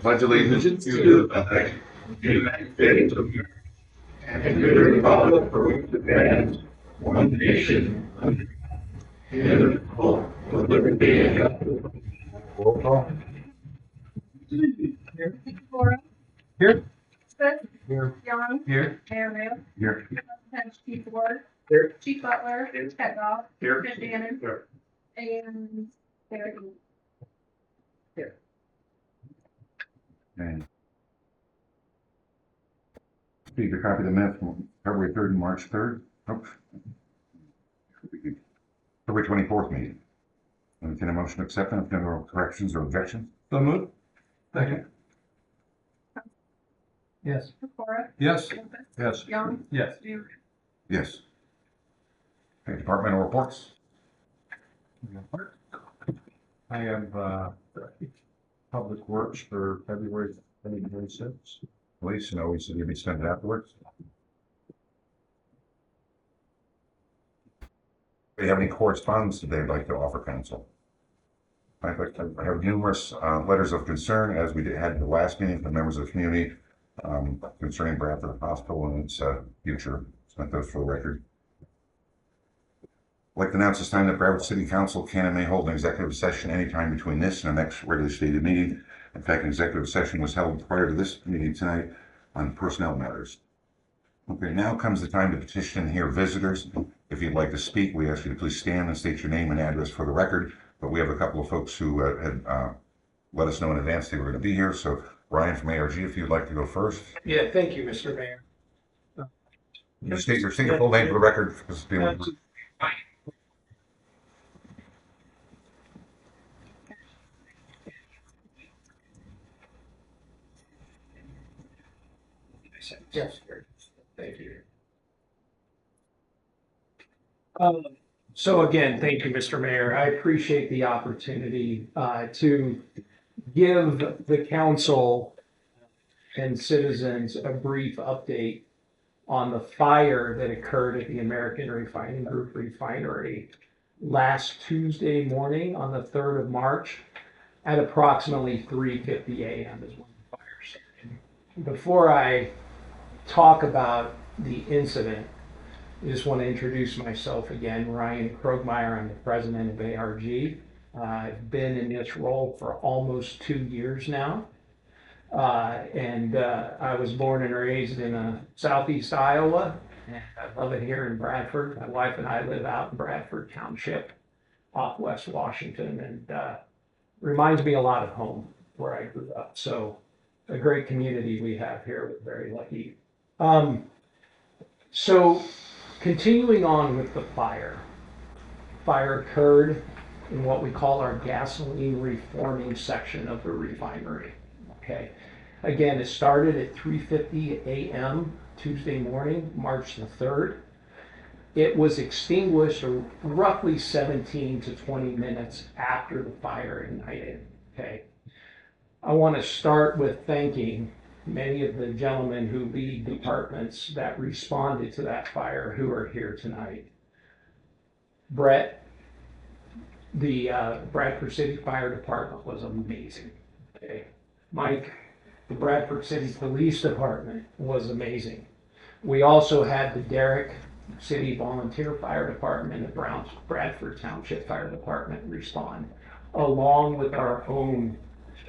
pledge allegiance to the flag of the United States of America and to the republic for which it stands, one nation, under God, indivisible, with liberty and justice. Roll call. Laura. Here. Smith. Here. Young. Here. Mayor Mayo. Here. Representative Chief Ward. Here. Chief Butler. Here. Ted Goff. Here. Chris Shannon. Here. And Sarah Eden. And need to copy the minutes from February 3rd and March 3rd. Oops. February 24th meeting. Entertain a motion to accept them if there are no corrections or objections. So moved. Second. Yes. Laura. Yes. Smith. Yes. Young. Yes. Mayor. Yes. Okay, departmental reports. I have Public Works for February 2026. Police, and always you'll be spent afterwards. Do you have any correspondence that they'd like to offer council? I have numerous letters of concern, as we had in the last meeting, from members of the community concerning Bradford Hospital and its future. Sent those for the record. I'd like to announce this time that Bradford City Council can and may hold an executive session anytime between this and the next regularly stated meeting. In fact, an executive session was held prior to this meeting tonight on personnel matters. Okay, now comes the time to petition and hear visitors. If you'd like to speak, we ask you to please stand and state your name and address for the record. But we have a couple of folks who had let us know in advance they were going to be here. So Ryan from ARG, if you'd like to go first. Yeah, thank you, Mr. Mayor. You state your full name for the record. Yes, thank you. So again, thank you, Mr. Mayor. I appreciate the opportunity to give the council and citizens a brief update on the fire that occurred at the American Refining Group refinery last Tuesday morning on the 3rd of March at approximately 3:50 a.m. is when the fire started. Before I talk about the incident, I just want to introduce myself again. Ryan Krogmeyer, I'm the president of ARG. I've been in this role for almost 2 years now. I was born and raised in southeast Iowa, and I love it here in Bradford. My wife and I live out in Bradford Township, off West Washington, and reminds me a lot of home where I grew up. So a great community we have here. We're very lucky. So continuing on with the fire. Fire occurred in what we call our gasoline reforming section of the refinery. Okay. Again, it started at 3:50 a.m. Tuesday morning, March the 3rd. It was extinguished roughly 17 to 20 minutes after the fire ignited. Okay. I want to start with thanking many of the gentlemen who lead departments that responded to that fire who are here tonight. Brett, the Bradford City Fire Department was amazing. Okay. Mike, the Bradford City Police Department was amazing. We also had the Derrick City Volunteer Fire Department and the Bradford Township Fire Department respond, along with our own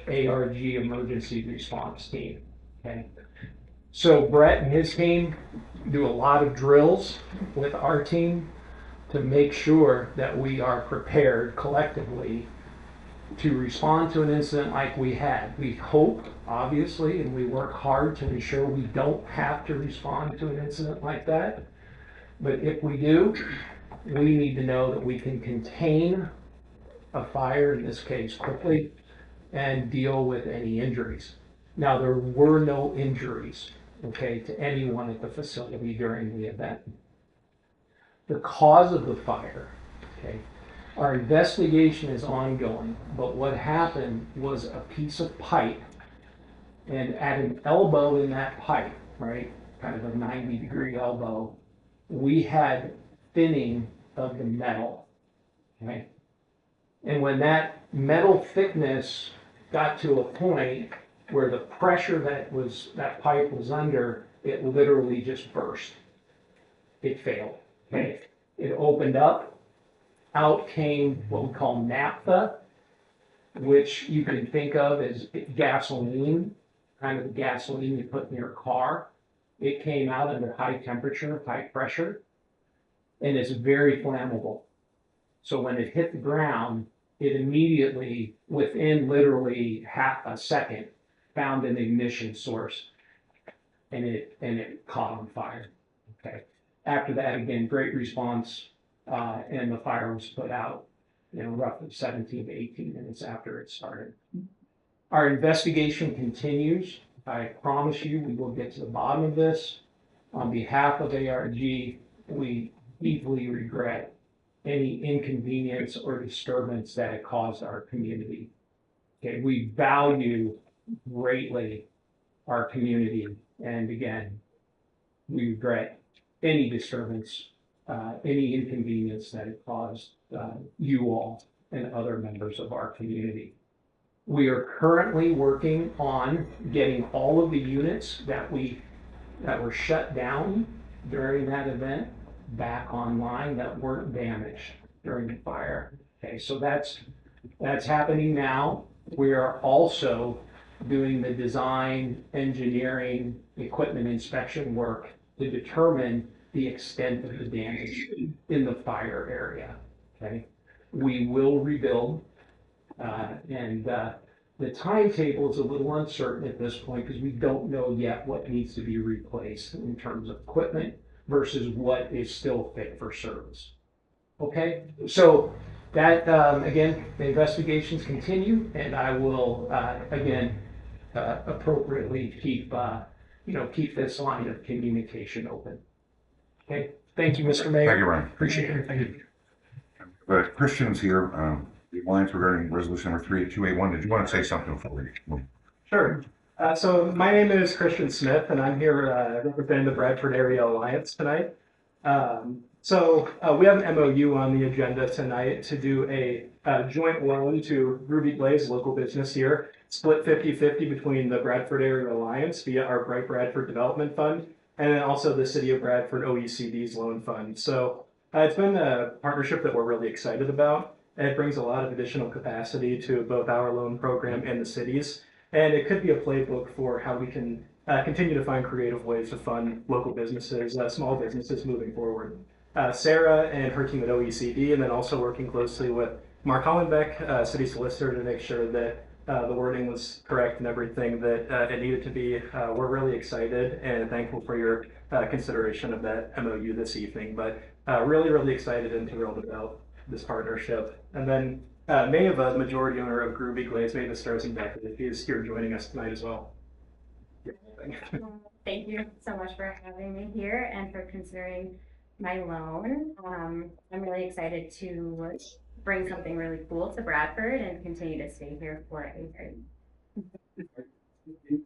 ARG emergency response team. Okay. So Brett and his team do a lot of drills with our team to make sure that we are prepared collectively to respond to an incident like we had. We hope, obviously, and we work hard to ensure we don't have to respond to an incident like that. But if we do, we need to know that we can contain a fire, in this case quickly, and deal with any injuries. Now, there were no injuries, okay, to anyone at the facility during the event. The cause of the fire, okay, our investigation is ongoing, but what happened was a piece of pipe, and at an elbow in that pipe, right, kind of a 90-degree elbow, we had thinning of the metal, okay? And when that metal thickness got to a point where the pressure that pipe was under, it literally just burst. It failed, okay? It opened up, out came what we call naphtha, which you can think of as gasoline, kind of the gasoline you put in your car. It came out under high temperature, high pressure, and it's very flammable. So when it hit the ground, it immediately, within literally half a second, found an ignition source, and it caught on fire. Okay. After that, again, great response, and the fire was put out, roughly 17 to 18 minutes after it started. Our investigation continues. I promise you, we will get to the bottom of this. On behalf of ARG, we deeply regret any inconvenience or disturbance that it caused our community. Okay, we value greatly our community, and again, we regret any disturbance, any inconvenience that it caused you all and other members of our community. We are currently working on getting all of the units that were shut down during that event back online that weren't damaged during the fire. Okay, so that's happening now. We are also doing the design, engineering, equipment inspection work to determine the extent of the damage in the fire area. Okay, we will rebuild, and the timetable is a little uncertain at this point because we don't know yet what needs to be replaced in terms of equipment versus what is still fit for service. Okay, so that, again, the investigations continue, and I will, again, appropriately keep this line of communication open. Okay, thank you, Mr. Mayor. Thank you, Ryan. Appreciate it. Thank you. But Christian's here, the alliance regarding resolution number 38281. Did you want to say something before we move? Sure. So my name is Christian Smith, and I'm here representing the Bradford Area Alliance tonight. So we have an MOU on the agenda tonight to do a joint loan to Ruby Blaze, local business here, split 50-50 between the Bradford Area Alliance via our Bright Bradford Development Fund, and then also the City of Bradford OECD's loan fund. So it's been a partnership that we're really excited about, and it brings a lot of additional capacity to both our loan program and the city's. And it could be a playbook for how we can continue to find creative ways to fund local businesses, small businesses moving forward. Sarah and her team at OECD, and then also working closely with Mark Hollenbeck, city solicitor, to make sure that the wording was correct and everything that it needed to be. We're really excited and thankful for your consideration of that MOU this evening, but really, really excited and thrilled about this partnership. And then Maeva, the majority owner of Groovy Glaze, Maeva Starzinbeck, is here joining us tonight as well. Thank you so much for having me here and for considering my loan. I'm really excited to bring something really cool to Bradford and continue to stay here for a year.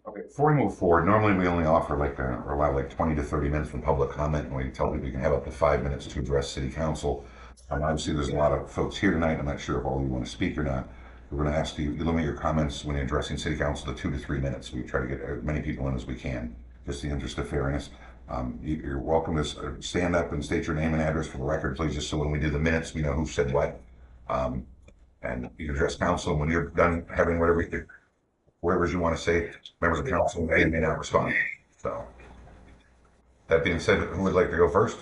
Okay, before we move forward, normally we only offer or allow 20 to 30 minutes for public comment, and we tell people you can have up to 5 minutes to address city council. Obviously, there's a lot of folks here tonight. I'm not sure if all of you want to speak or not. We're going to ask you limit your comments when you're addressing city council to 2 to 3 minutes. We try to get as many people in as we can, just in the interest of fairness. You're welcome to stand up and state your name and address for the record, please, just so when we do the minutes, we know who said what. And you can address council when you're done having whatever you want to say. Members of council may or may not respond. So, that being said, who would like to go first?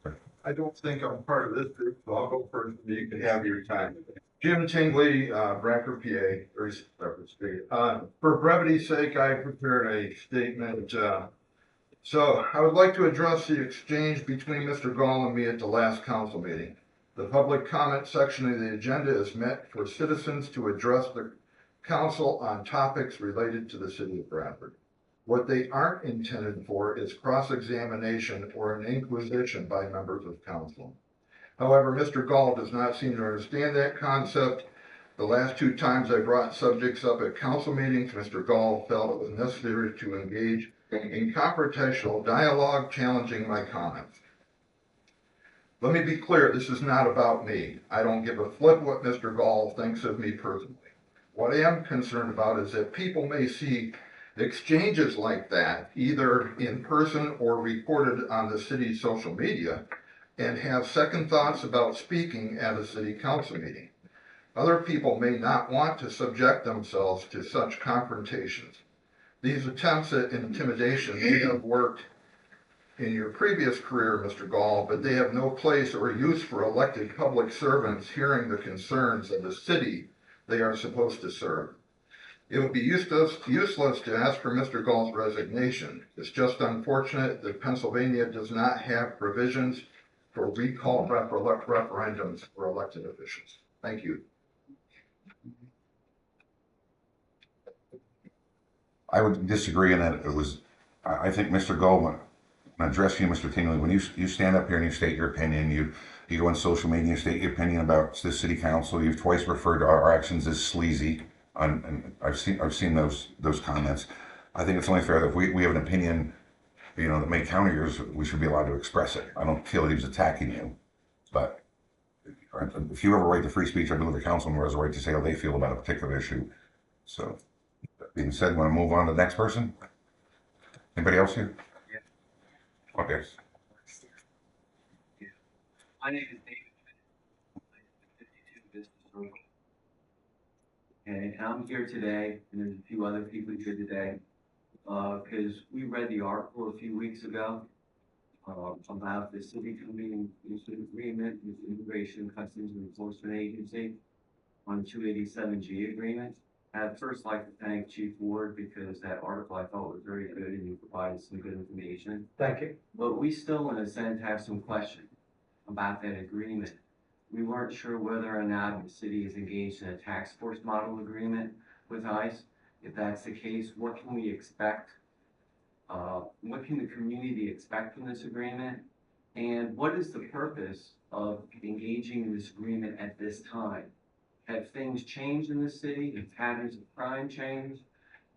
Okay. I don't think I'm part of this group, so I'll go first. You can have your time. Jim Tingley, Bradford, PA, or Bradford State. For brevity's sake, I prepared a statement. So I would like to address the exchange between Mr. Gall and me at the last council meeting. The public comment section of the agenda is meant for citizens to address the council on topics related to the city of Bradford. What they aren't intended for is cross-examination or an inquisition by members of council. However, Mr. Gall does not seem to understand that concept. The last 2 times I brought subjects up at council meetings, Mr. Gall felt it was necessary to engage in confrontational dialogue challenging my comments. Let me be clear, this is not about me. I don't give a flip what Mr. Gall thinks of me personally. What I am concerned about is that people may see exchanges like that, either in person or reported on the city's social media, and have second thoughts about speaking at a city council meeting. Other people may not want to subject themselves to such confrontations. These attempts at intimidation may have worked in your previous career, Mr. Gall, but they have no place or use for elected public servants hearing the concerns of the city they are supposed to serve. It would be useless to ask for Mr. Gall's resignation. It's just unfortunate that Pennsylvania does not have provisions for recall referendums for elected officials. Thank you. I would disagree in that it was, I think Mr. Goldman, and address you, Mr. Tingley, when you stand up here and you state your opinion, you go on social media, you state your opinion about the city council, you've twice referred to our actions as sleazy, and I've seen those comments. I think it's only fair that if we have an opinion, that may counter yours, we should be allowed to express it. I don't feel that he was attacking you, but if you have a right to free speech, I believe the councilman has a right to say how they feel about a particular issue. So, that being said, want to move on to the next person? Anybody else here? Yeah. Okay. My name is David. I'm 52 Business Circle. And I'm here today, and there's a few other people here today, because we read the article a few weeks ago about the city coming into an agreement with the Immigration Customs and Enforcement Agency on 287G agreement. I'd first like to thank Chief Ward because that article I thought was very good and you provided some good information. Thank you. But we still, in a sense, have some questions about that agreement. We weren't sure whether or not the city is engaged in a task force model agreement with ICE. If that's the case, what can we expect? What can the community expect from this agreement? And what is the purpose of engaging in this agreement at this time? Have things changed in the city? Have patterns of crime changed?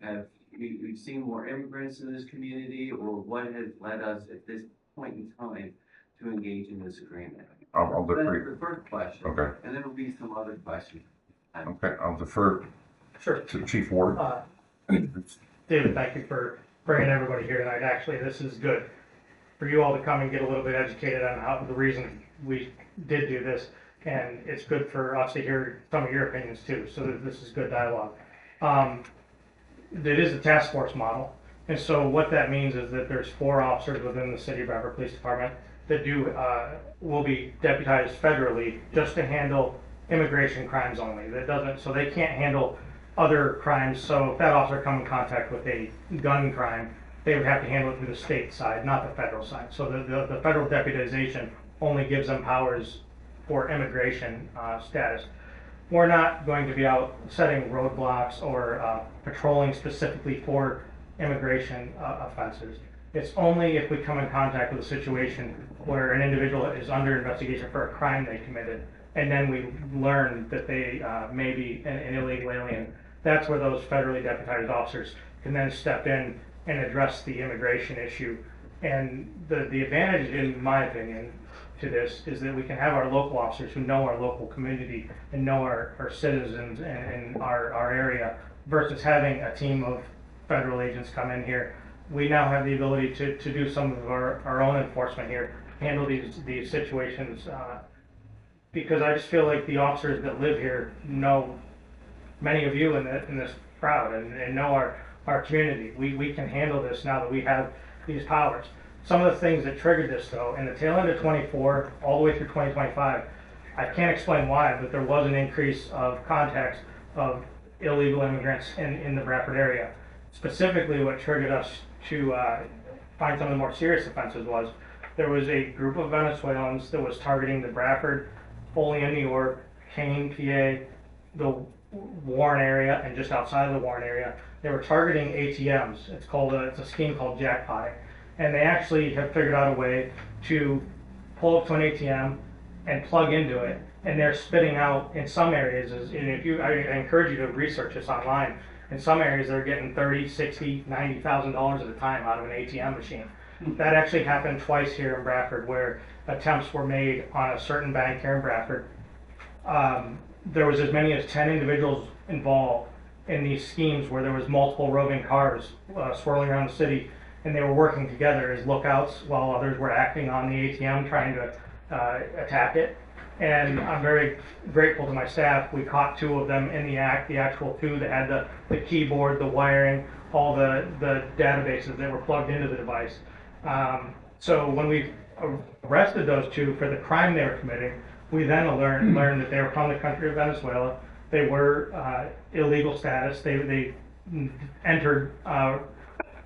Have we've seen more immigrants in this community? Or what has led us at this point in time to engage in this agreement? I'll That's defer. the first question. Okay. And then there'll be some other questions. Okay, I'll defer Sure. to Chief Ward. David, thank you for bringing everybody here tonight. Actually, this is good for you all to come and get a little bit educated on how the reason we did do this. And it's good for us to hear some of your opinions too. So this is good dialogue. It is a task force model. And so what that means is that there's 4 officers within the City of Bradford Police Department that will be deputized federally just to handle immigration crimes only. So they can't handle other crimes. So if that officer come in contact with a gun crime, they would have to handle it through the state side, not the federal side. So the federal deputization only gives them powers for immigration status. We're not going to be out setting roadblocks or patrolling specifically for immigration offenses. It's only if we come in contact with a situation where an individual is under investigation for a crime they committed, and then we learn that they may be an illegal alien. That's where those federally deputized officers can then step in and address the immigration issue. And the advantage, in my opinion, to this is that we can have our local officers who know our local community and know our citizens and our area versus having a team of federal agents come in here. We now have the ability to do some of our own enforcement here, handle these situations, because I just feel like the officers that live here know many of you in this crowd and know our community. We can handle this now that we have these powers. Some of the things that triggered this, though, in the tail end of 24 all the way through 2025, I can't explain why, but there was an increase of contacts of illegal immigrants in the Bradford area. Specifically, what triggered us to find some of the more serious offenses was there was a group of Venezuelans that was targeting the Bradford, Olean, New York, Kane, PA, the Warren area, and just outside of the Warren area. They were targeting ATMs. It's a scheme called jackpotting. And they actually have figured out a way to pull up to an ATM and plug into it. And they're spitting out in some areas, and I encourage you to research this online. In some areas, they're getting $30,000, $60,000, $90,000 at a time out of an ATM machine. That actually happened twice here in Bradford, where attempts were made on a certain bank here in Bradford. There was as many as 10 individuals involved in these schemes where there was multiple roving cars swirling around the city, and they were working together as lookouts while others were acting on the ATM trying to attack it. And I'm very grateful to my staff. We caught 2 of them in the act, the actual 2 that had the keyboard, the wiring, all the databases that were plugged into the device. So when we arrested those 2 for the crime they were committing, we then learned that they were from the country of Venezuela. They were illegal status. They entered,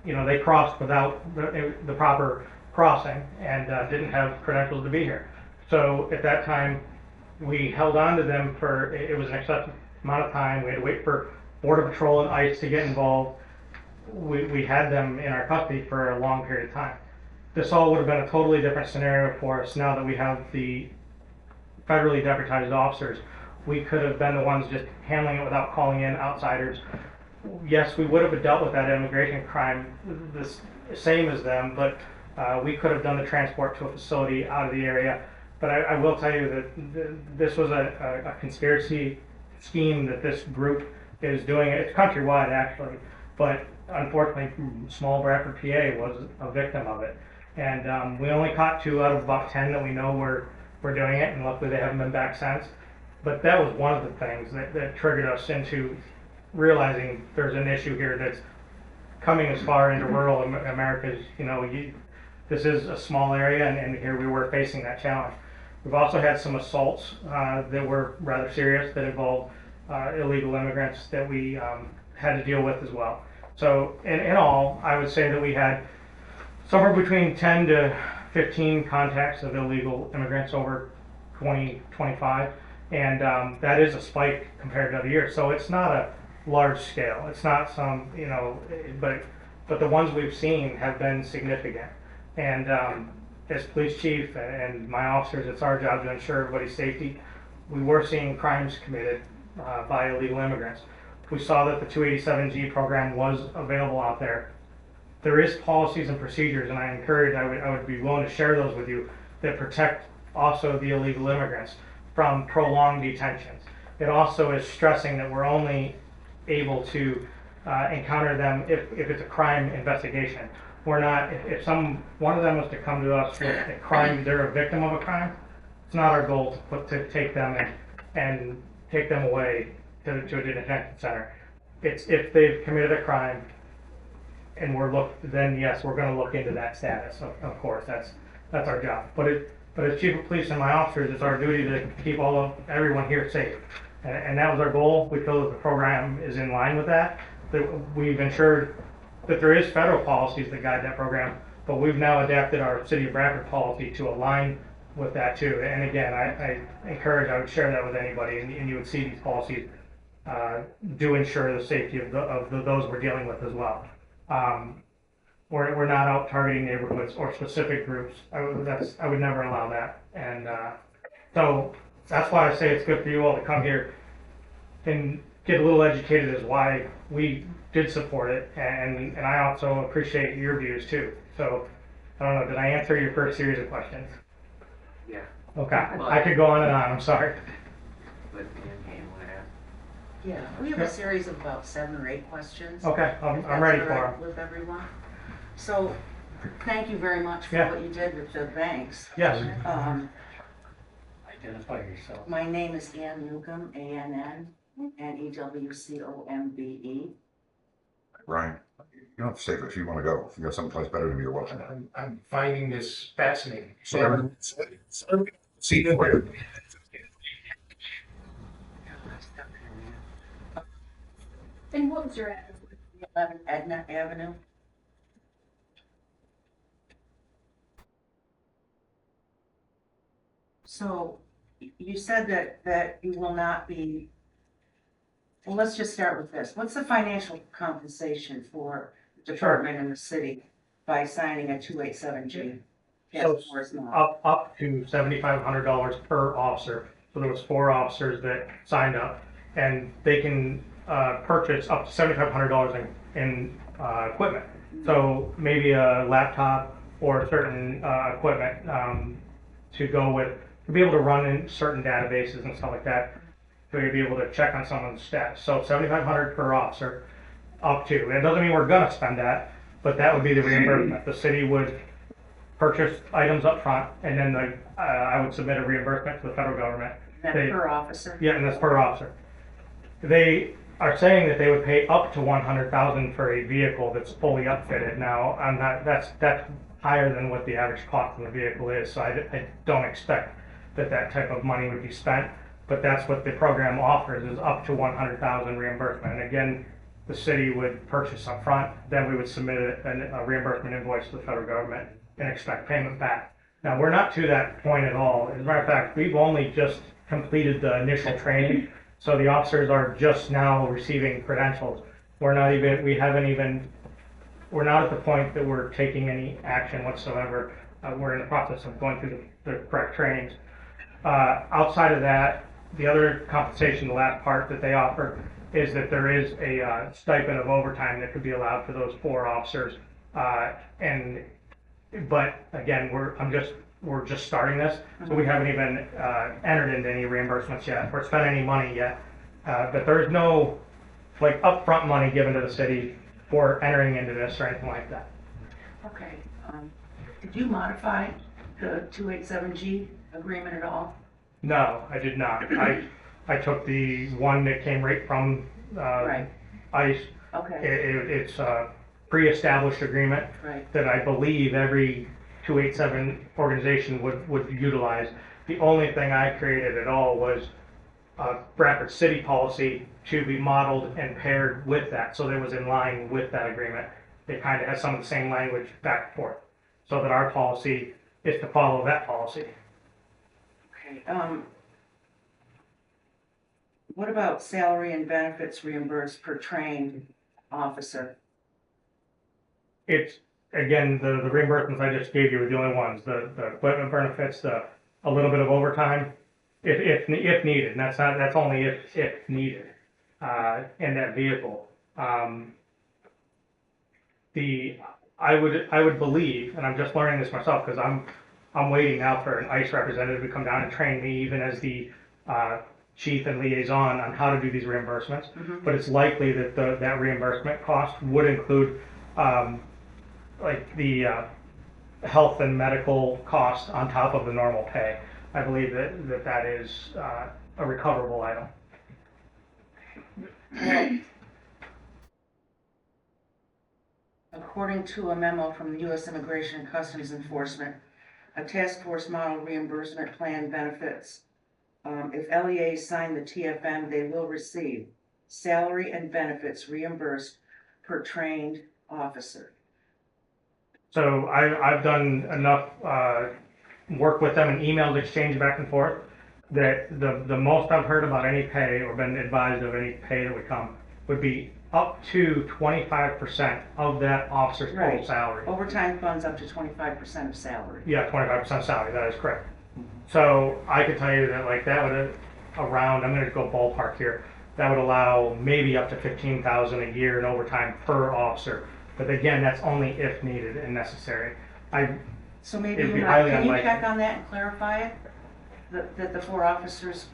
they crossed without the proper crossing and didn't have credentials to be here. So at that time, we held on to them for, it was an excessive amount of time. We had to wait for Border Patrol and ICE to get involved. We had them in our custody for a long period of time. This all would have been a totally different scenario for us now that we have the federally deputized officers. We could have been the ones just handling it without calling in outsiders. Yes, we would have dealt with that immigration crime the same as them, but we could have done the transport to a facility out of the area. But I will tell you that this was a conspiracy scheme that this group is doing. It's countrywide, actually, but unfortunately, small Bradford, PA was a victim of it. And we only caught 2 out of about 10 that we know were doing it, and luckily they haven't been back since. But that was one of the things that triggered us into realizing there's an issue here that's coming as far into rural America as, this is a small area, and here we were facing that challenge. We've also had some assaults that were rather serious that involved illegal immigrants that we had to deal with as well. So in all, I would say that we had somewhere between 10 to 15 contacts of illegal immigrants over 2025, and that is a spike compared to other years. So it's not a large scale. It's not some, but the ones we've seen have been significant. And as police chief and my officers, it's our job to ensure everybody's safety. We were seeing crimes committed by illegal immigrants. We saw that the 287G program was available out there. There is policies and procedures, and I would be willing to share those with you, that protect also the illegal immigrants from prolonged detentions. It also is stressing that we're only able to encounter them if it's a crime investigation. We're not, if one of them was to come to us with a crime, they're a victim of a crime, it's not our goal to take them and take them away to a detention center. It's if they've committed a crime and then yes, we're gonna look into that status, of course, that's our job. But as chief of police and my officers, it's our duty to keep everyone here safe. And that was our goal. We feel that the program is in line with that. That we've ensured that there is federal policies that guide that program, but we've now adapted our City of Bradford policy to align with that too. And again, I would share that with anybody, and you would see these policies do ensure the safety of those we're dealing with as well. We're not out targeting neighborhoods or specific groups. I would never allow that. And so that's why I say it's good for you all to come here and get a little educated as why we did support it, and I also appreciate your views too. So I don't know, did I answer your first series of questions? Yeah. Okay, I could go on and on, I'm sorry. But Dan want to ask? Yeah, we have a series of about 7 or 8 questions. Okay, if I'm that's ready all for right them. with everyone. So, thank you very much for Yeah. what you did with the banks. Yes. Identify yourself. My name is Ann Newcomb, ANN, NEWCOMBE. Ryan, you don't have to stay if you want to go. If you got someplace better to be, you're welcome. I'm finding this fascinating. So everyone, see for you. And what was your address? 11 Edna Avenue. So, you said that you will not be, well, let's just start with this. What's the financial compensation for the department and the city by signing a 287G? So, Task force model? up to $7,500 per officer. So there was 4 officers that signed up, and they can purchase up to $7,500 in equipment. So maybe a laptop or certain equipment to go with, to be able to run in certain databases and stuff like that. to be able to check on someone's stats. So 7,500 per officer, up to. It doesn't mean we're gonna spend that, but that would be the reimbursement. The city would purchase items up front, and then I would submit a reimbursement to the federal government. That's They- per officer? Yeah, and that's per officer. They are saying that they would pay up to 100,000 for a vehicle that's fully upfitted. Now, that's higher than what the average cost of the vehicle is, so I don't expect that type of money would be spent. But that's what the program offers, is up to 100,000 reimbursement. And again, the city would purchase up front, then we would submit a reimbursement invoice to the federal government and expect payment back. Now, we're not to that point at all. As a matter of fact, we've only just completed the initial training, so the officers are just now receiving credentials. We're not at the point that we're taking any action whatsoever. We're in the process of going through the correct trainings. Outside of that, the other compensation, the last part that they offer, is that there is a stipend of overtime that could be allowed for those 4 officers. But again, we're just starting this, so we haven't even entered into any reimbursements yet or spent any money yet. But there's no like upfront money given to the city for entering into this or anything like that. Okay, did you modify the 287G agreement at all? No, I did not. I took the one that came right from Right, ICE. okay, It's a pre-established agreement right, that I believe every 287 organization would utilize. The only thing I created at all was a Bradford City policy to be modeled and paired with that, so that it was in line with that agreement. It kind of has some of the same language back and forth, so that our policy is to follow that policy. okay. What about salary and benefits reimbursed per trained officer? It's, again, the reimbursements I just gave you were the only ones, the equipment benefits, a little bit of overtime, if needed, and that's only if needed, in that vehicle. I would believe, and I'm just learning this myself, because I'm waiting now for an ICE representative to come down and train me, even as the chief and liaison, on how to do these reimbursements. But it's likely that that reimbursement cost would include like the health and medical costs on top of the normal pay. I believe that is a recoverable item. According to a memo from the U.S. Immigration and Customs Enforcement, a task force model reimbursement plan benefits. If LEAs sign the TFM, they will receive salary and benefits reimbursed per trained officer. So I've done enough work with them and emails exchange back and forth that the most I've heard about any pay or been advised of any pay that would come would be up to 25% of that officer's total Right. salary. Overtime funds up to 25% of salary. Yeah, 25% salary, that is correct. So I could tell you that like that would I'm gonna go ballpark here, that would allow maybe up to 15,000 a year in overtime per officer. But again, that's only if needed and necessary. So maybe It'd be you highly can you unlikely. check on that and clarify it? That the 4 officers'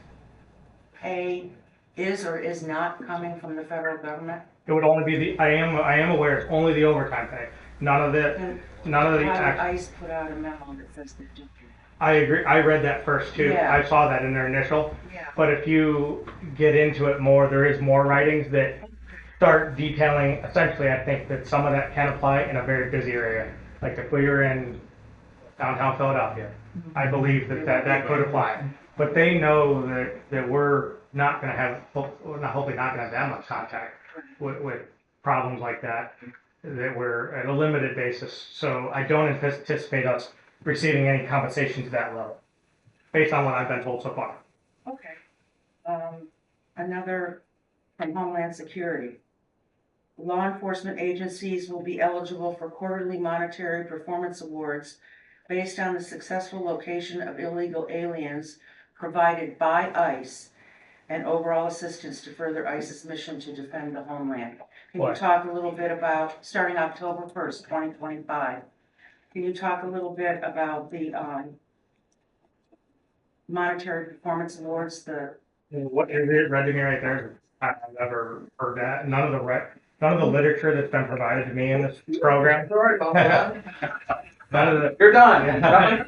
pay is or is not coming from the federal government? It would only be I am aware it's only the overtime pay. None of the And None of the why would act- ICE put out a memo that says they're doing? I agree. I read that first too. Yeah. I saw that in their initial. Yeah. But if you get into it more, there is more writings that start detailing. Essentially, I think that some of that can apply in a very busy area. Like if we were in downtown Philadelphia, I believe that could apply. But they know that we're not going to have, hopefully not going to have that much contact with problems like that. That we're at a limited basis. So I don't anticipate us receiving any compensation to that level, based on what I've been told so far. Okay. Another from Homeland Security. Law enforcement agencies will be eligible for quarterly monetary performance awards based on the successful location of illegal aliens provided by ICE and overall assistance to further ICE's mission to defend the homeland. Can you What? talk a little bit about, starting October 1st, 2025, can you talk a little bit about the monetary performance awards, the What is it read to me right there? I've never heard that. None of the literature that's been provided to me in this program. Sorry about that. None of the You're done. none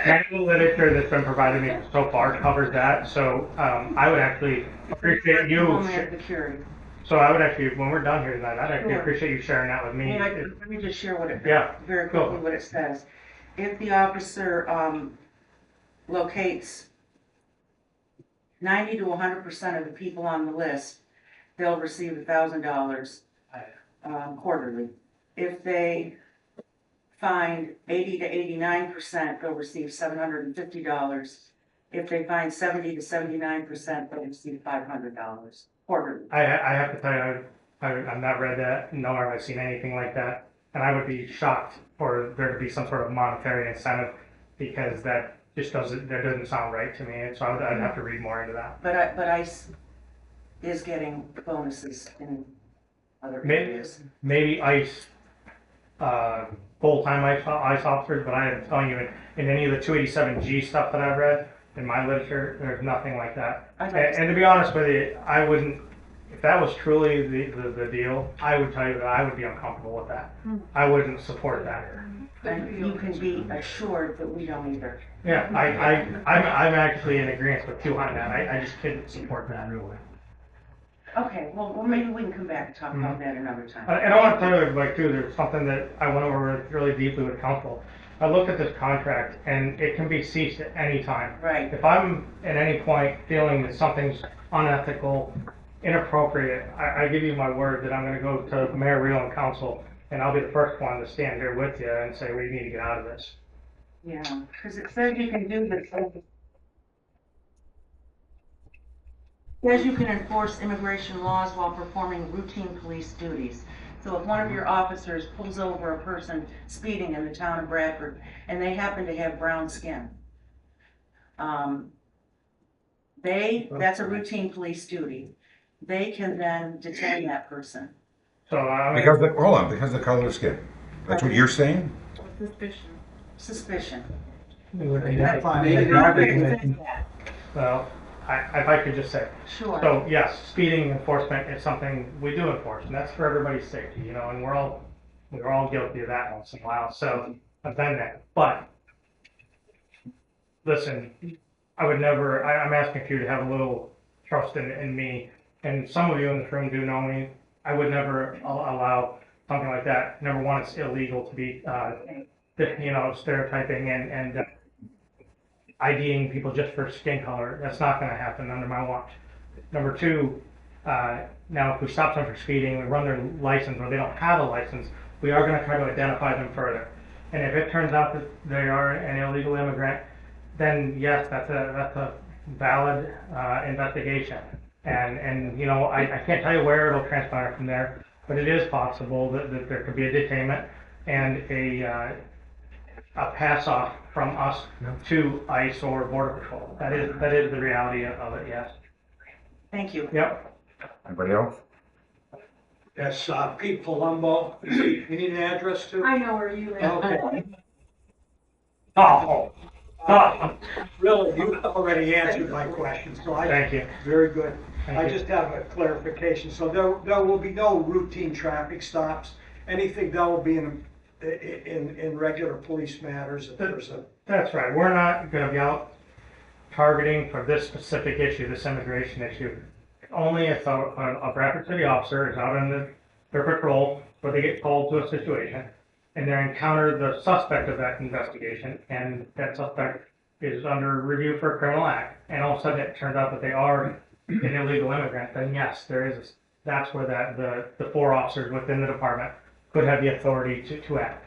of the literature that's been provided to me so far covers that. So I would actually appreciate you. Homeland Security. So I would actually, when we're done here tonight, I'd actually Sure. appreciate you sharing that with me. Let me just share what it, Yeah, very go. quickly what it says. If the officer, locates 90 to 100% of the people on the list, they'll receive $1,000, quarterly. If they find 80 to 89%, they'll receive $750. If they find 70 to 79%, they'll receive $500 quarterly. I have to tell you, I've not read that, nor have I seen anything like that. And I would be shocked for there to be some sort of monetary incentive because that doesn't sound right to me. And so I'd have to read more into that. But ICE is getting bonuses in other areas. Maybe ICE, full-time ICE officers, but I am telling you, in any of the 287G stuff that I've read, in my literature, there's nothing like that. And to be honest with you, I wouldn't, if that was truly the deal, I would tell you that I would be uncomfortable with that. I wouldn't support that. And you can be assured that we don't either. Yeah, I'm actually in agreement with you on that. I just couldn't support that really. Okay, well, maybe we can come back and talk about that another time. And I want to tell you, like, too, there's something that I went over really deeply with council. I looked at this contract and it can be ceased at any time. Right. If I'm at any point feeling that something's unethical, inappropriate, I give you my word that I'm gonna go to Mayor Reel and council, and I'll be the first one to stand here with you and say, we need to get out of this. Yeah, because it says you can do this. It says you can enforce immigration laws while performing routine police duties. So if one of your officers pulls over a person speeding in the town of Bradford and they happen to have brown skin, that's a routine police duty. They can then detain that person. So, Because of the color of skin. That's what you're saying? Suspicion. well, if I could just say, Sure. so yes, speeding enforcement is something we do enforce, and that's for everybody's safety, you know, and we're all guilty of that once in a while, so I've done that. But listen, I would never, I'm asking for you to have a little trust in me, and some of you in this room do know me. I would never allow something like that. Number one, it's illegal to be, stereotyping and IDing people just for skin color. That's not going to happen under my watch. Number two, now if we stop them for speeding, we run their license or they don't have a license, we are going to try to identify them further. And if it turns out that they are an illegal immigrant, then yes, that's a valid investigation. And you know, I can't tell you where it'll transpire from there, but it is possible that there could be a detainment and a pass off from us to ICE or Border Patrol. That is the reality of it, yes. Thank you. Yep. Anybody else? Yes, Pete Palumbo. You need an address too? I know where you live. Okay. Oh, Really, you already answered my question, so thank you. very good. Thank I you. just have a clarification. So there will be no routine traffic stops, anything that will be in regular police matters if there's a. That's right. We're not going to be out targeting for this specific issue, this immigration issue. Only if a Bradford City officer is out on their patrol where they get called to a situation and they encounter the suspect of that investigation, and that suspect is under review for a criminal act, and all of a sudden it turns out that they are an illegal immigrant, then yes, that's where the 4 officers within the department could have the authority to act.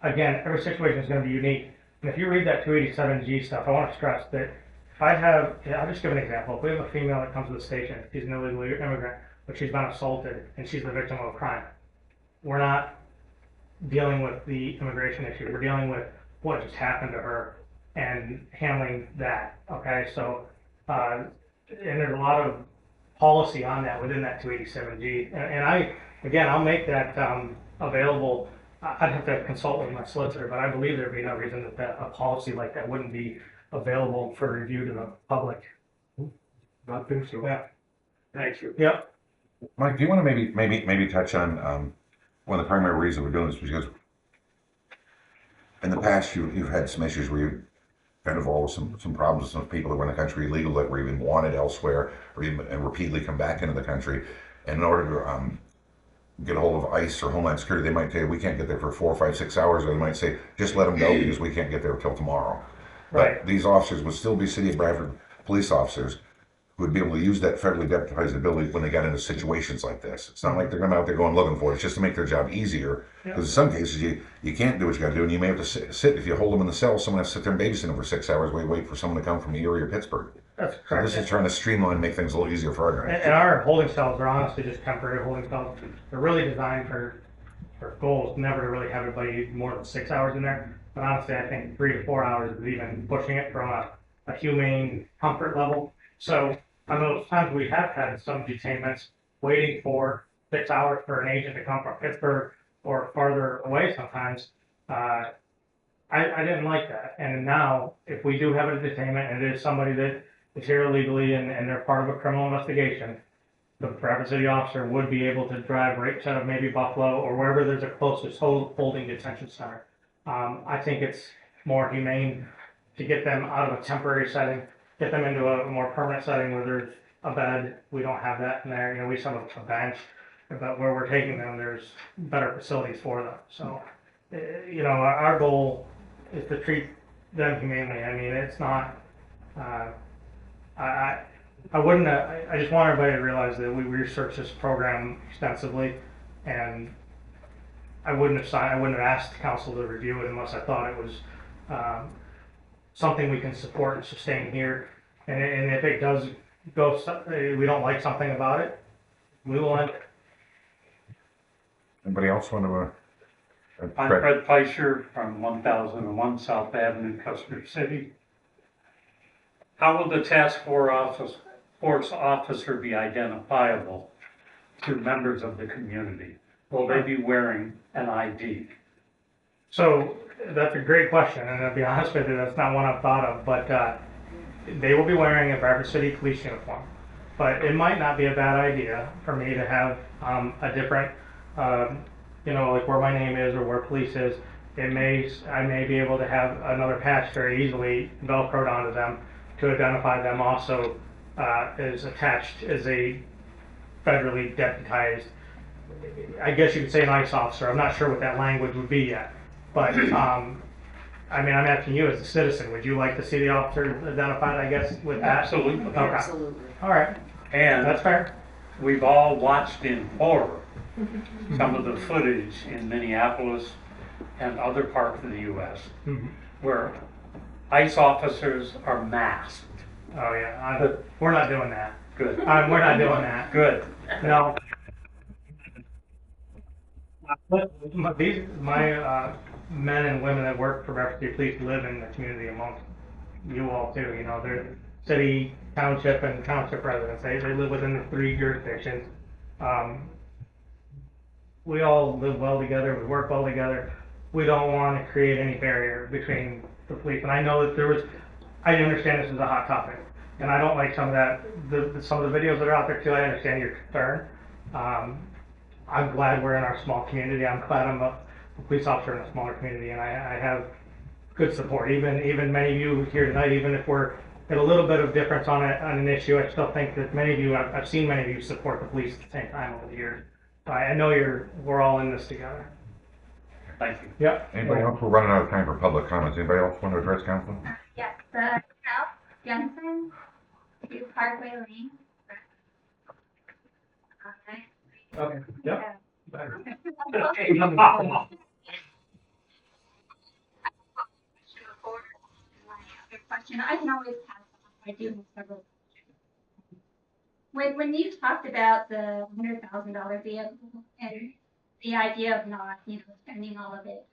Again, every situation is going to be unique. And if you read that 287G stuff, I want to stress that if I'll just give an example. If we have a female that comes to the station, she's an illegal immigrant, but she's been assaulted and she's the victim of a crime, we're not dealing with the immigration issue. We're dealing with what just happened to her and handling that, okay? So, and there's a lot of policy on that within that 287G. And I'll make that available. I'd have to consult with my solicitor, but I believe there'd be no reason that a policy like that wouldn't be available for review to the public I think so. Yeah. Thank you. Yep. Mike, do you want to maybe touch on, one of the primary reasons we're doing this, because in the past, you've had some issues where you got involved with some problems with some people that were in the country illegal, that were even wanted elsewhere, or even and repeatedly come back into the country. And in order to get a hold of ICE or Homeland Security, they might say, we can't get there for 4, 5, 6 hours, or they might say, just let them go because we can't get there till tomorrow. Right. But these officers would still be City of Bradford police officers who would be able to use that federally deputized ability when they got into situations like this. It's not like they're going out there going looking for it. It's just to make their job easier. Because in some cases, you can't do what you got to do, and you may have to sit. If you hold them in the cell, someone has to sit there and babysit them for 6 hours while you wait for someone to come from Erie or Pittsburgh. That's So correct. this is trying to streamline and make things a little easier for our guys. And our holding cells are honestly just temporary holding cells. They're really designed for goals, never to really have everybody more than 6 hours in there. But honestly, I think 3 to 4 hours is even pushing it from a humane comfort level. So on those times we have had some detainments waiting for 6 hours for an agent to come from Pittsburgh or farther away sometimes, I didn't like that. And now, if we do have a detainment and it is somebody that is here illegally and they're part of a criminal investigation, the Bradford City officer would be able to drive right to maybe Buffalo or wherever there's a closest holding detention center. I think it's more humane to get them out of a temporary setting, get them into a more permanent setting where there's a bed. We don't have that in there. You know, we just have a bench, but where we're taking them, there's better facilities for them. So, you know, our goal is to treat them humanely. I mean, it's not, I wouldn't, I just want everybody to realize that we researched this program extensively, and I wouldn't have asked council to review it unless I thought it was something we can support and sustain here. And if it does go, we don't like something about it, we will end it. Anybody else want to? I'm Fred Fleischer from 1001 South Avenue, Custer City. How will the task force officer be identifiable to members of the community? Will they be wearing an ID? So that's a great question, and I'll be honest with you, that's not one I've thought of, but they will be wearing a Bradford City police uniform. But it might not be a bad idea for me to have a different, you know, like where my name is or where police is. I may be able to have another patch very easily velcroed onto them to identify them also as attached as a federally deputized, I guess you could say an ICE officer. I'm not sure what that language would be yet. But, I mean, I'm asking you as a citizen, would you like to see the officer identified, I guess, with that? Absolutely. Okay. Absolutely. All right, And that's fair. we've all watched in horror some of the footage in Minneapolis and other parts of the U.S. where ICE officers are masked. Oh, yeah, we're not doing that. Good. We're not doing that. Good. No. My men and women that work for Bradford City Police live in the community amongst you all too. You know, they're city, township, and township residents. They live within the 3 jurisdictions. We all live well together. We work well together. We don't want to create any barrier between the police. And I know that I understand this is a hot topic, and I don't like some of that. Some of the videos that are out there too. I understand your concern. I'm glad we're in our small community. I'm glad I'm a police officer in a smaller community, and I have good support. Even many of you here tonight, even if we're at a little bit of difference on an issue, I still think that many of you, I've seen many of you support the police at the same time over the years. So I know we're all in this together. Thank you. Yep. Anybody else? We're running out of time for public comments. Anybody else want to address council? Yes, the South Jensen to Parkway Lane. Okay. Okay. Yep. Question. I can always pass on. I do have several questions. When you talked about the $100,000 vehicle and the idea of not, spending all of it,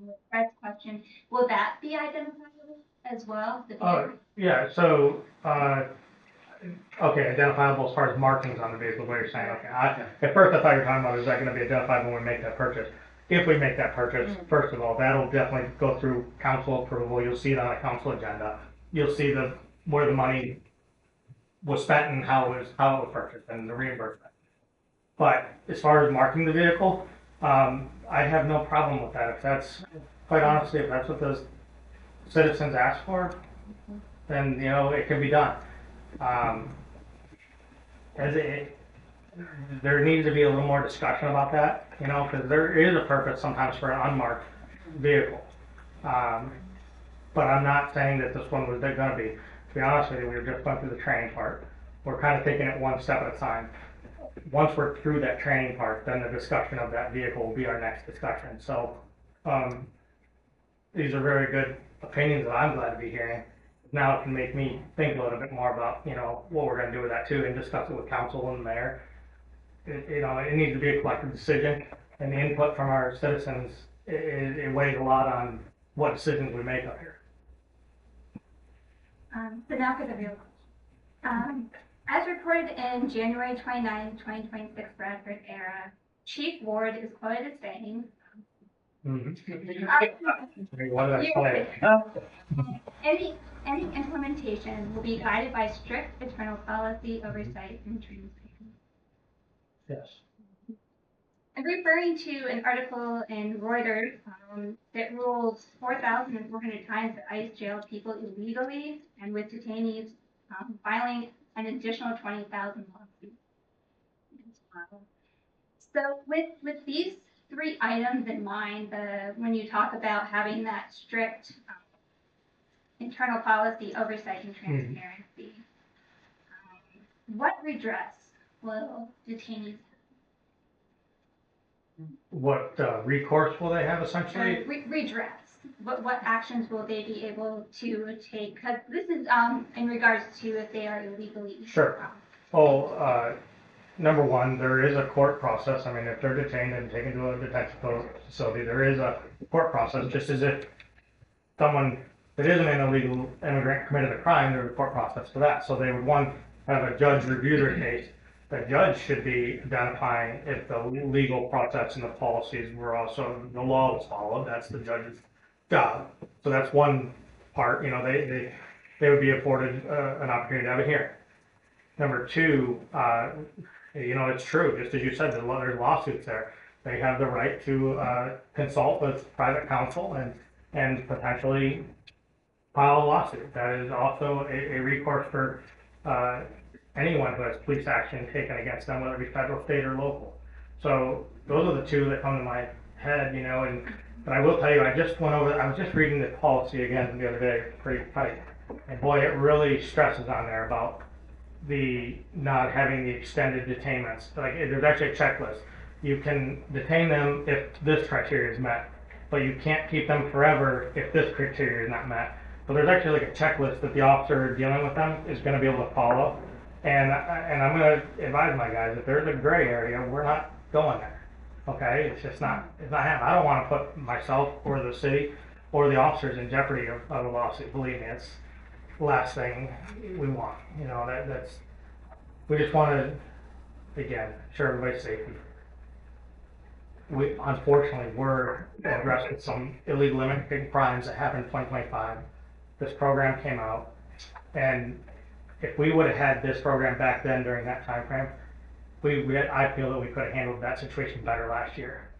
with Fred's question, will that be identifiable as well? The vehicle? Yeah. So, okay, identifiable as far as markings on the vehicle. What you're saying? Okay. At first, I thought you were talking about is that going to be identified when we make that purchase? If we make that purchase, first of all, that'll definitely go through council approval. You'll see it on a council agenda. You'll see where the money was spent and how it was purchased and the reimbursement. But as far as marking the vehicle, I have no problem with that. If that's, quite honestly, if that's what those citizens ask for, then, you know, it can be done. As it, there needs to be a little more discussion about that, you know, because there is a purpose sometimes for an unmarked vehicle. But I'm not saying that this one was gonna be. To be honest with you, we were just going through the training part. We're kind of taking it one step at a time. Once we're through that training part, then the discussion of that vehicle will be our next discussion. So, these are very good opinions that I'm glad to be hearing. Now it can make me think a little bit more about, you know, what we're gonna do with that too, and discuss it with council and the mayor. You know, it needs to be a collective decision, and the input from our citizens, it weighs a lot on what decisions we make up here. So now for the real question. As reported in January 29, 2026 Bradford Era, Chief Ward is quoted as saying, What did I say? any implementation will be guided by strict internal policy, oversight, and transparency. Yes. I'm referring to an article in Reuters that ruled 4,400 times that ICE jailed people illegally, and with detainees filing an additional 20,000 lawsuits. So with these three items in mind, when you talk about having that strict internal policy, oversight, and transparency, what redress will detainees What recourse will they have essentially? redress? What actions will they be able to take? Because this is in regards to if they are illegally. Sure. Well, number one, there is a court process. I mean, if they're detained and taken to a detention facility, there is a court process, just as if someone that isn't an illegal immigrant committed a crime, there's a court process for that. So they would, one, have a judge review their case. The judge should be identifying if the legal process and the policies were also, the law was followed. That's the judge's job. So that's one part, you know, they would be afforded an opportunity to have a hearing. Number two, you know, it's true, just as you said, there's lawsuits there. They have the right to consult with private counsel and potentially file a lawsuit. That is also a recourse for anyone who has police action taken against them, whether it be federal, state, or local. So those are the two that come to my head, you know, but I will tell you, I was just reading the policy again the other day, pretty tight. And boy, it really stresses on there about the not having the extended detainments. Like, there's actually a checklist. You can detain them if this criteria is met, but you can't keep them forever if this criteria is not met. So there's actually like a checklist that the officer dealing with them is going to be able to follow. And I'm going to advise my guys, if there's a gray area, we're not going there. Okay, it's not happening. I don't want to put myself or the city or the officers in jeopardy of a lawsuit. Believe me, it's the last thing we want. You know, we just want to, again, ensure everybody's safety. We unfortunately were addressed with some illegal immigrant crimes that happened in 2025. This program came out, and if we would have had this program back then during that time frame, I feel that we could have handled that situation better last year.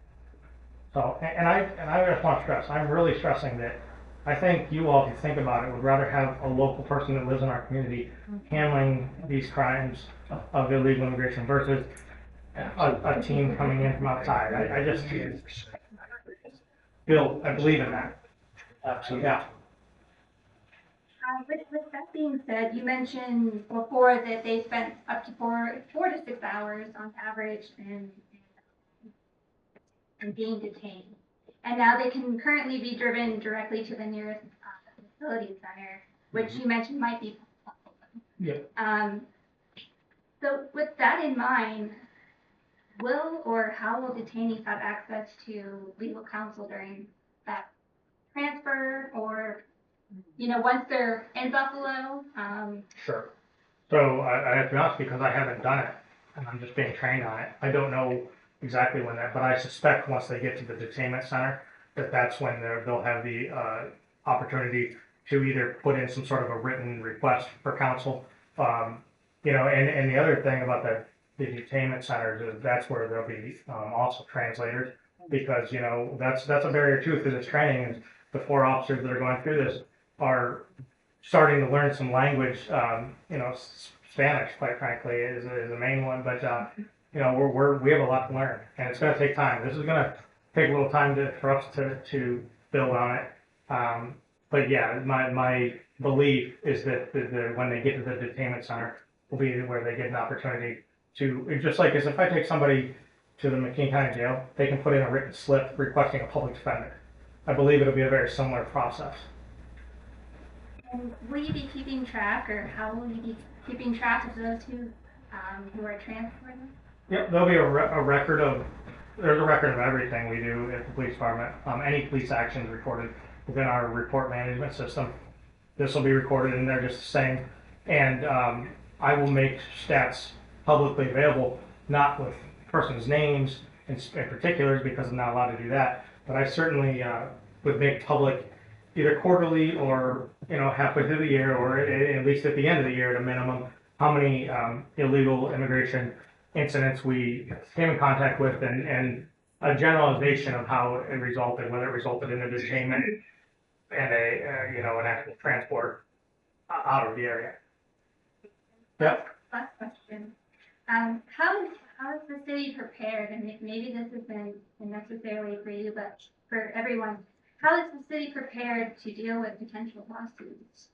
So, and I just want to stress, I'm really stressing that I think you all, if you think about it, would rather have a local person that lives in our community handling these crimes of illegal immigration versus a team coming in from outside. I just I believe in that. Absolutely. Yeah. With that being said, you mentioned before that they spent up to 4 to 6 hours on average in being detained. And now they can currently be driven directly to the nearest facility center, which you mentioned might be possible. Yeah. So with that in mind, will or how will detainees have access to legal counsel during that transfer, or, you know, once they're in Buffalo? Sure. So I have to be honest, because I haven't done it and I'm just being trained on it. I don't know exactly when that, but I suspect once they get to the detainment center, that's when they'll have the opportunity to either put in some sort of a written request for counsel, you know, and the other thing about the detainment centers is that's where there'll be also translators, because, you know, that's a barrier too through this training, is the 4 officers that are going through this are starting to learn some language. You know, Spanish, quite frankly, is a main one, but you know, we have a lot to learn, and it's going to take time. This is going to take a little time for us to build on it. But yeah, my belief is that when they get to the detainment center, will be where they get an opportunity to, just like as if I take somebody to the McKean County Jail, they can put in a written slip requesting a public defender. I believe it'll be a very similar process. And will you be keeping track, or how will you be keeping track of those who are transported? Yep, there'll be there's a record of everything we do at the police department. Any police actions recorded within our report management system. This will be recorded in there just the same. And I will make stats publicly available, not with person's names and particulars, because I'm not allowed to do that. But I certainly would make public either quarterly or, you know, halfway through the year, or at least at the end of the year at a minimum, how many illegal immigration incidents we came in contact with, and a generalization of how it resulted, whether it resulted in a detainment and an actual transport out of the area. Yep. Last question. How is the city prepared, and maybe this isn't necessarily for you, but for everyone, how is the city prepared to deal with potential lawsuits?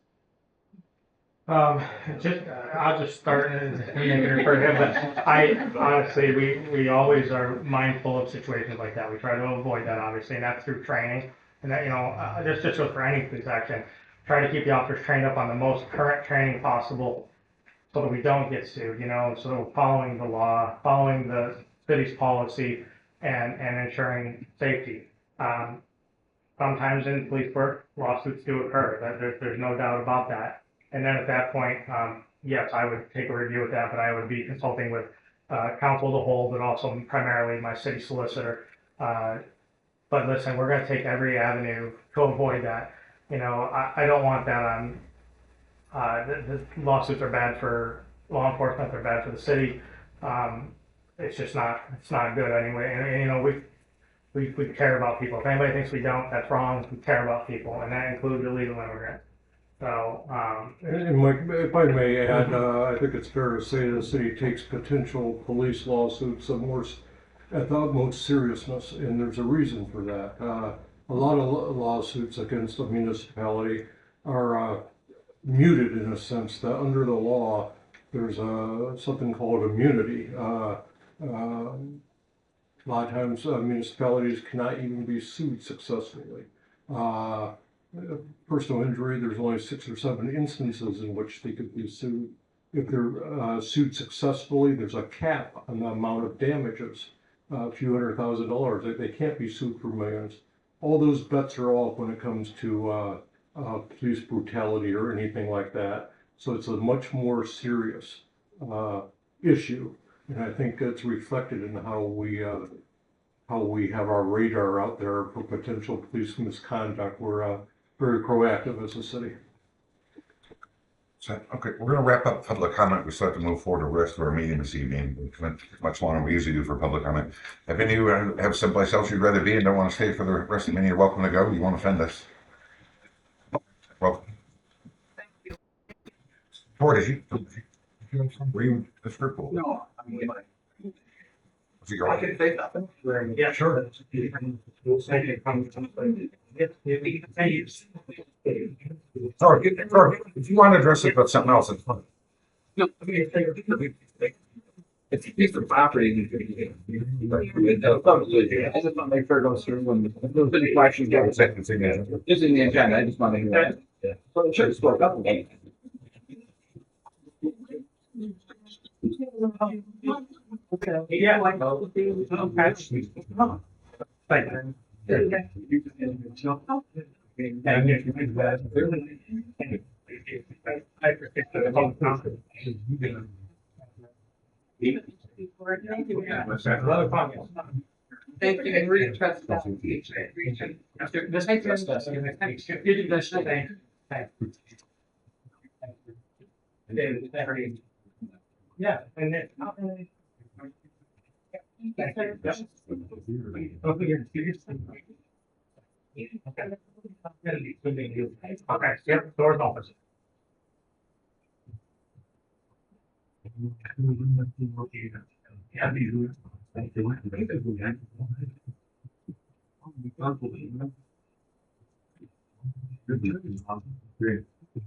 I'll just start and make it refer to him, but I honestly, we always are mindful of situations like that. We try to avoid that, obviously, and that's through training. And that, you know, just goes for any police action. Try to keep the officers trained up on the most current training possible, so that we don't get sued, you know. So following the law, following the city's policy, and ensuring safety. Sometimes in police work, lawsuits do occur. There's no doubt about that. And then at that point, yes, I would take a review of that, but I would be consulting with counsel as a whole, but also primarily my city solicitor. But listen, we're going to take every avenue to avoid that. You know, I don't want that on. The lawsuits are bad for law enforcement. They're bad for the city. It's just not. It's not good anyway. And you know, we care about people. If anybody thinks we don't, that's wrong. We care about people, and that includes illegal immigrants. So, And Mike, if I may add, I think it's fair to say the city takes potential police lawsuits at the utmost seriousness, and there's a reason for that. A lot of lawsuits against a municipality are muted in a sense that under the law, there's something called immunity. A lot of times municipalities cannot even be sued successfully. Personal injury, there's only 6 or 7 instances in which they could be sued. If they're sued successfully, there's a cap on the amount of damages, a few $100,000. They can't be sued for millions. All those bets are off when it comes to police brutality or anything like that. So it's a much more serious issue, and I think it's reflected in how we have our radar out there for potential police misconduct. We're very proactive as a city. So, okay, we're going to wrap up public comment. We still have to move forward to the rest of our meeting this evening. It went much longer than we usually do for public comment. If any of you have someplace else you'd rather be and don't want to stay for the rest of the meeting, you're welcome to go. You won't offend us. Welcome. Thank you. Tori, were you the script? No, I mean, Was it your I can say nothing. Yeah, sure. Sorry, if you want to address it about something else, it's fine. No, I mean, it's a piece of property. I just want to make sure it goes through when there's any questions. It's in there. It's in the agenda, I just want to hear that. Yeah. So it should have spoke up again. Yeah. Thank you. I appreciate Another comment. Thank you, and really trust that. Yeah, and then. Okay, yep, door's open.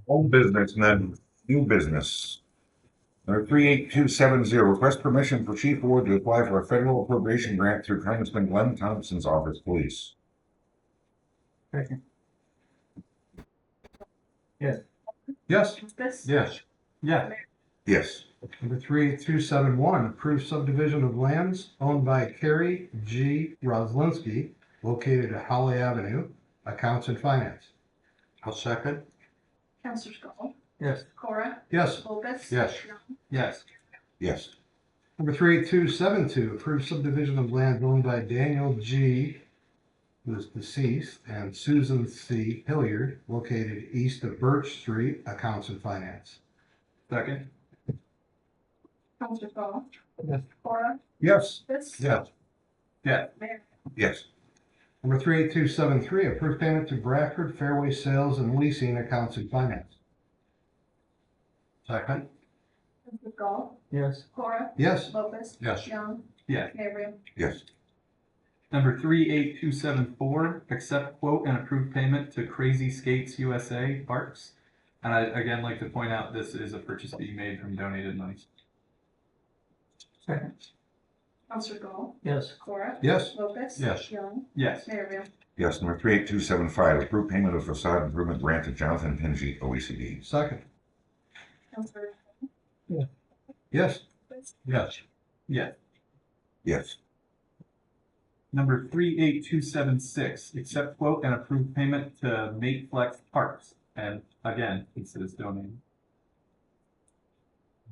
Old business and then new business. Number 38270, request permission for Chief Ward to apply for a federal appropriation grant through Congressman Glenn Thompson's office, police. Yes. This? Yes. Yes. Yes. Number 38271, approved subdivision of lands owned by Carrie G. Roslinski located at Holly Avenue, accounts and finance. I'll second. Counselor Scholl, Yes. Cora, Yes. Lopez. Yes. Young. Yes. Yes. Number 38272, approved subdivision of land owned by Daniel G., who is deceased, and Susan C. Hilliard, located east of Birch Street, accounts and finance. Second. Counselor Scholl. Yes. Cora, Yes. Lopez. Yes. Yeah. Mayor. Yes. Number 38273, approved payment to Bradford Fairway Sales and Leasing, accounts and finance. Second. Counselor Scholl, Yes. Cora, Yes. Lopez. Yes. Young. Yes. Mayor. Yes. Number 38274, accept quote and approve payment to Crazy Skates USA Parks. And I'd again like to point out this is a purchase being made from donated monies. Second. Counselor Scholl, Yes. Cora, Yes. Lopez. Yes. Young. Yes. Mayor. Yes. Number 38275, approved payment of facade improvement grant to Jonathan Pingy, OECD. Second. Counselor Yes. Lopez. Yes. Yes. Yes. Number 38276, accept quote and approve payment to Mateflex Parks. And again, this is donated.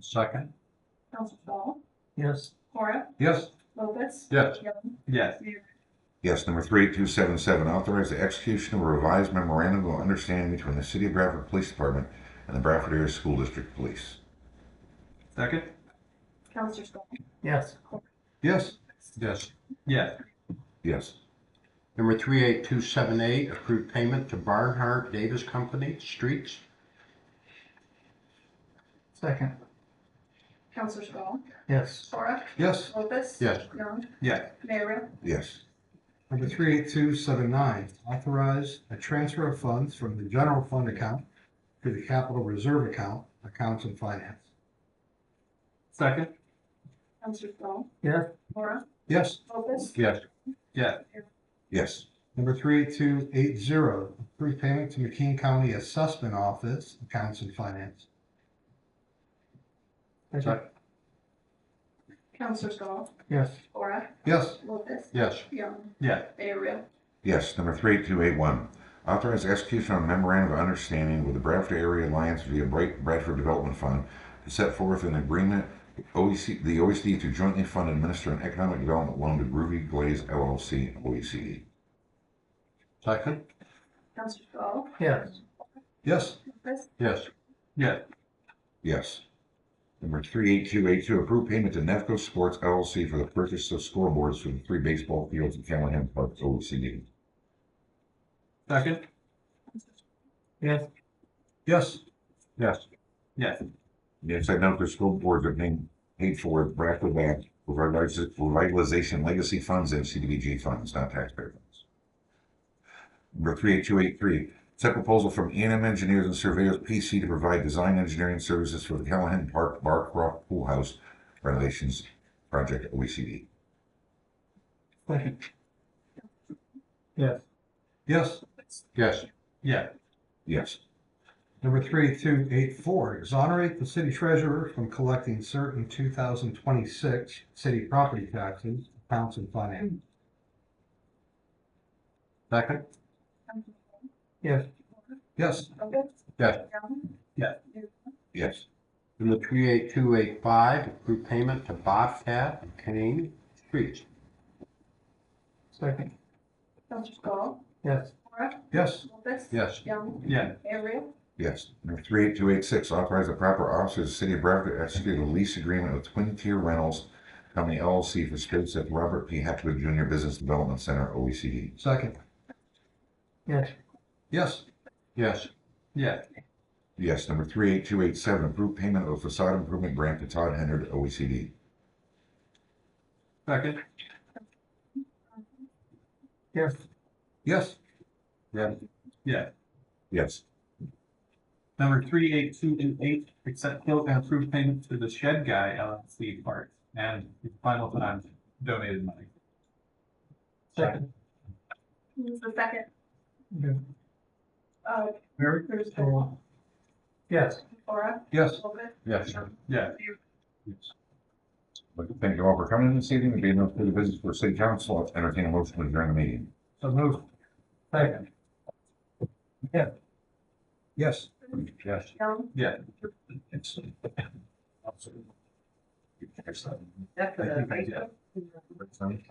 Second. Counselor Scholl, Yes. Cora, Yes. Lopez. Yes. Young. Yes. Mayor. Yes. Number 38277, authorize the execution of a revised memorandum of understanding between the City of Bradford Police Department and the Bradford Area School District Police. Second? Counselor Scholl, Yes. Yes. Yes. Yes. Yes. Number 38278, approved payment to Barnhart Davis Company, Streets. Second. Counselor Scholl, Yes. Cora, Yes. Lopez. Yes. Young. Yes. Mayor. Yes. Number 38279, authorize a transfer of funds from the general fund account to the capital reserve account, accounts and finance. Second? Counselor Scholl, Yes. Cora, Yes. Lopez. Yes. Yes. Yes. Number 38280, approved payment to McKean County Assessment Office, accounts and finance. Second. Counselor Scholl, Yes. Cora, Yes. Lopez. Yes. Young. Yes. Mayor. Yes. Number 38281, authorize execution of a memorandum of understanding with the Bradford Area Alliance via Bradford Development Fund to set forth an agreement with the OECD to jointly fund and administer an economic development loan to Groovy Glaze LLC, OECD. Second. Counselor Scholl, Yes. Yes. Lopez. Yes. Yes. Yes. Number 38282, approve payment to Nefco Sports LLC for the purchase of scoreboards for the 3 baseball fields at Callahan Park, OECD. Second? Yes. Yes. Yes. Yes. Yes, I note the scoreboards are being paid for with Bradford Bank Revitalization Legacy Funds and CDBG funds, not taxpayer funds. Number 38283, set proposal from E&M Engineers and Surveyors PC to provide design engineering services for the Callahan Park Barcroft Pool House renovations project, OECD. Second. Yes. Yes. Yes. Yes. Yes. Number 38284, exonerate the city treasurer from collecting certain 2026 city property taxes, accounts and finance. Second. Yes. Yes. Lopez. Yes. Young. Yes. Yes. Number 38285, approved payment to Bobcat and Kane, Streets. Second. Counselor Scholl, Yes. Cora, Yes. Lopez. Yes. Young. Yes. Mayor. Yes. Number 38286, authorize the proper officer of the city of Bradford to execute a lease agreement with Twin Tier Rentals Company LLC for space at Robert P. Hepworth Jr. Business Development Center, OECD. Second. Yes. Yes. Yes. Yeah. Yes. Number 38287, approve payment of facade improvement grant to Todd Henard, OECD. Second. Yes. Yes. Yeah. Yes. Number 38228, accept quote and approve payment to the Shed Guy LLC parts and final time donated money. Second. Who's the second? Very yes. Laura? Yes. Yes. Yeah. I'd like to thank you all for coming this evening. There being no further business for city council, I'll entertain a motion to adjourn the meeting. So moved. Second. Yes. Yes. Yeah. That's what I think. Excellent.